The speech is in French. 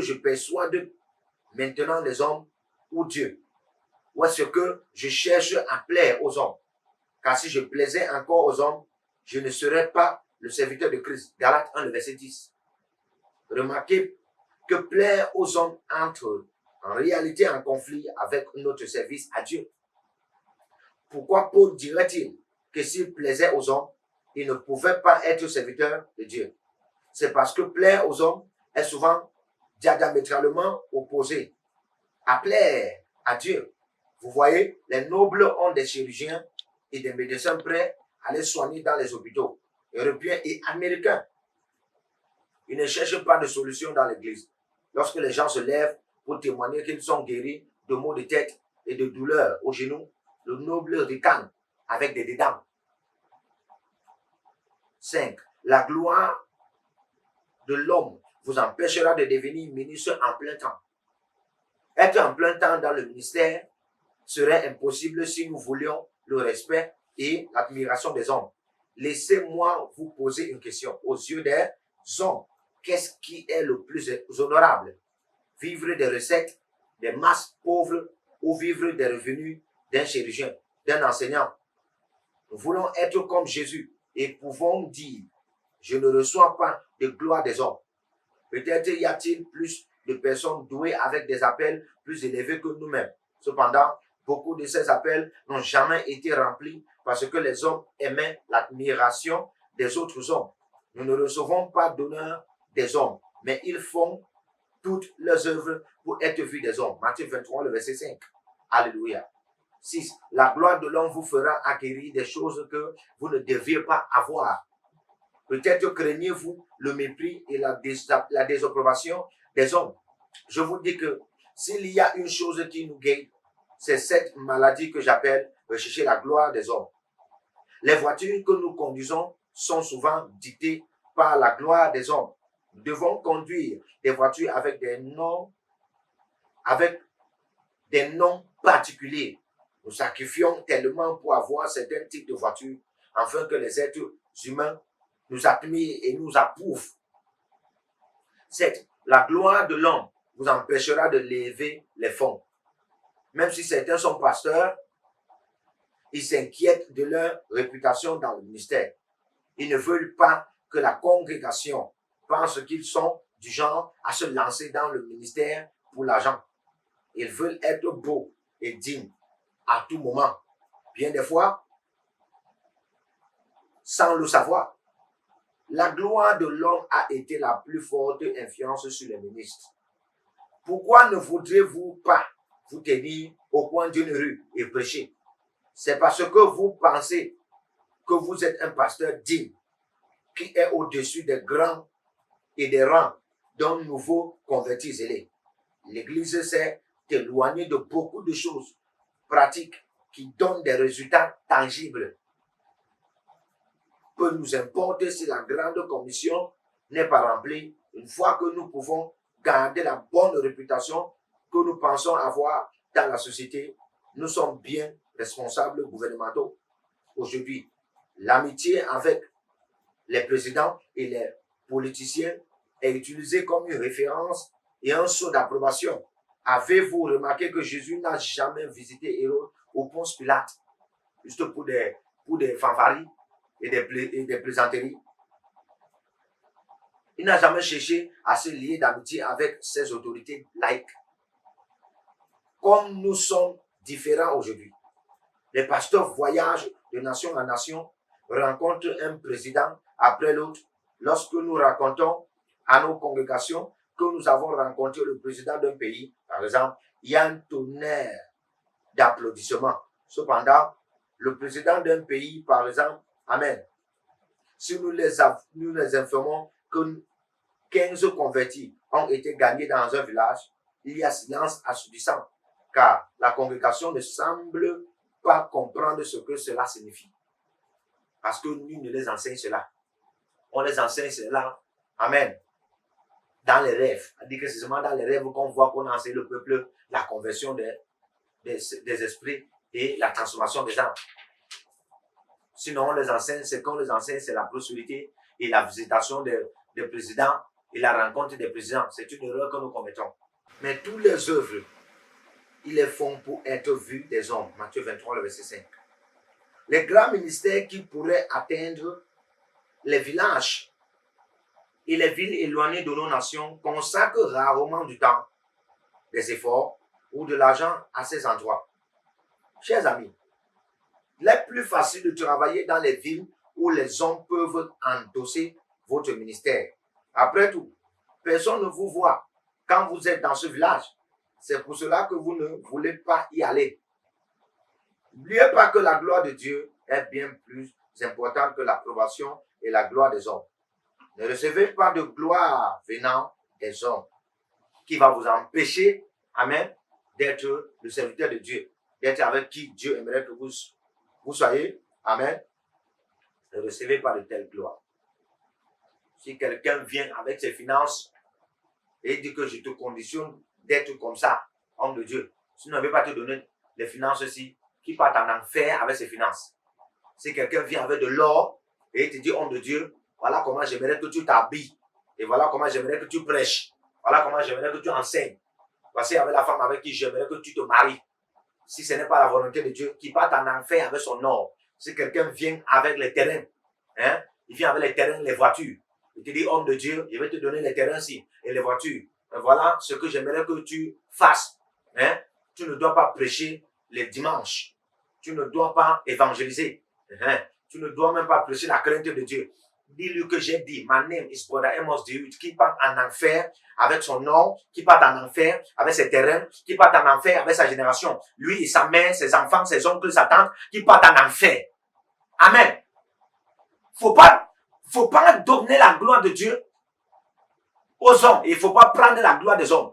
que je persuade maintenant les hommes ou Dieu? Ou est-ce que je cherche à plaire aux hommes? Car si je plaisais encore aux hommes, je ne serais pas le serviteur de Christ. Galates 1, le verset 10. Remarquez que plaire aux hommes entre en réalité en conflit avec notre service à Dieu. Pourquoi Paul dirait-il que s'il plaisait aux hommes, il ne pouvait pas être serviteur de Dieu? C'est parce que plaire aux hommes est souvent diamétralement opposé à plaire à Dieu. Vous voyez, les nobles ont des chirurgiens et des médecins prêts à les soigner dans les hôpitaux européens et américains. Ils ne cherchent pas de solution dans l'église. Lorsque les gens se lèvent pour témoigner qu'ils sont guéris de maux de tête et de douleurs aux genoux, le noble ricane avec des dédains. 5. La gloire de l'homme vous empêchera de devenir ministre en plein temps. Être en plein temps dans le ministère serait impossible si nous voulions le respect et l'admiration des hommes. Laissez-moi vous poser une question. Aux yeux des hommes, qu'est-ce qui est le plus honorable? Vivre des recettes des masses pauvres ou vivre des revenus d'un chirurgien, d'un enseignant? Nous voulons être comme Jésus et pouvons dire, je ne reçois pas de gloire des hommes. Peut-être y a-t-il plus de personnes douées avec des appels plus élevés que nous-mêmes. Cependant, beaucoup de ces appels n'ont jamais été remplis parce que les hommes aimaient l'admiration des autres hommes. Nous ne recevons pas d'honneur des hommes, mais ils font toutes leurs œuvres pour être vus des hommes. Matthieu 23, le verset 5. Alléluia. 6. La gloire de l'homme vous fera acquérir des choses que vous ne deviez pas avoir. Peut-être craignez-vous le mépris et la désapprobation des hommes. Je vous dis que s'il y a une chose qui nous guette, c'est cette maladie que j'appelle rechercher la gloire des hommes. Les voitures que nous conduisons sont souvent dictées par la gloire des hommes. Nous devons conduire des voitures avec des noms particuliers. Nous sacrifions tellement pour avoir certains types de voitures afin que les êtres humains nous admirent et nous approuvent. 7. La gloire de l'homme vous empêchera de lever les fonds. Même si certains sont pasteurs, ils s'inquiètent de leur réputation dans le ministère. Ils ne veulent pas que la congrégation pense qu'ils sont du genre à se lancer dans le ministère pour l'argent. Ils veulent être beaux et dignes à tout moment. Bien des fois, sans le savoir. La gloire de l'homme a été la plus forte influence sur les ministres. Pourquoi ne voudrez-vous pas vous tenir au coin d'une rue et prêcher? C'est parce que vous pensez que vous êtes un pasteur digne, qui est au-dessus des grands et des rangs d'un nouveau converti zélé. L'Église s'est éloignée de beaucoup de choses pratiques qui donnent des résultats tangibles. Peu nous importe si la grande commission n'est pas remplie, une fois que nous pouvons garder la bonne réputation que nous pensons avoir dans la société, nous sommes bien responsables gouvernementaux. Aujourd'hui, l'amitié avec les présidents et les politiciens est utilisée comme une référence et un sceau d'approbation. Avez-vous remarqué que Jésus n'a jamais visité Hérode ou Ponce Pilate, juste pour des fanfaries et des plaisanteries? Il n'a jamais cherché à se lier d'amitié avec ses autorités laïques. Comme nous sommes différents aujourd'hui, les pasteurs voyagent de nation en nation, rencontrent un président après l'autre. Lorsque nous racontons à nos congrégations que nous avons rencontré le président d'un pays, par exemple, il y a un tonnerre d'applaudissements. Cependant, le président d'un pays, par exemple, Amen, si nous les informons que 15 convertis ont été gagnés dans un village, il y a silence assourdissant, car la congrégation ne semble pas comprendre ce que cela signifie. Parce que nul ne les enseigne cela. On les enseigne cela, Amen, dans les rêves. C'est-à-dire que c'est seulement dans les rêves qu'on voit qu'on enseigne le peuple la conversion des esprits et la transformation des âmes. Sinon, on les enseigne, c'est qu'on les enseigne, c'est la prospérité et la visitation des présidents et la rencontre des présidents. C'est une erreur que nous commettons. Mais toutes les œuvres, ils les font pour être vus des hommes. Matthieu 23, le verset 5. Les grands ministères qui pourraient atteindre les villages et les villes éloignées de nos nations consacrent rarement du temps, des efforts ou de l'argent à ces endroits. Chers amis, il est plus facile de travailler dans les villes où les hommes peuvent endosser votre ministère. Après tout, personne ne vous voit quand vous êtes dans ce village. C'est pour cela que vous ne voulez pas y aller. N'oubliez pas que la gloire de Dieu est bien plus importante que l'approbation et la gloire des hommes. Ne recevez pas de gloire venant des hommes qui va vous empêcher, amen, d'être le serviteur de Dieu, d'être avec qui Dieu aimerait que vous soyez, amen. Ne recevez pas de telle gloire. Si quelqu'un vient avec ses finances et dit que je te conditionne d'être comme ça, homme de Dieu, si ne veut pas te donner les finances aussi, qui part en enfer avec ses finances. Si quelqu'un vient avec de l'or et il te dit, homme de Dieu, voilà comment j'aimerais que tu t'habilles. Et voilà comment j'aimerais que tu prêches. Voilà comment j'aimerais que tu enseignes. Voici avec la femme avec qui j'aimerais que tu te maries. Si ce n'est pas la volonté de Dieu, qui part en enfer avec son or. Si quelqu'un vient avec les terrains, hein, il vient avec les terrains, les voitures. Il te dit, homme de Dieu, je vais te donner les terrains-ci et les voitures. Et voilà ce que j'aimerais que tu fasses. Hein. Tu ne dois pas prêcher les dimanches. Tu ne dois pas évangéliser. Hein. Tu ne dois même pas prêcher la crainte de Dieu. Dis-lui que j'ai dit, my name is Brother Amos Dewey, qui part en enfer avec son nom, qui part en enfer avec ses terrains, qui part en enfer avec sa génération. Lui et sa mère, ses enfants, ses oncles, sa tante, qui partent en enfer. Amen. Faut pas donner la gloire de Dieu aux hommes. Il ne faut pas prendre la gloire des hommes.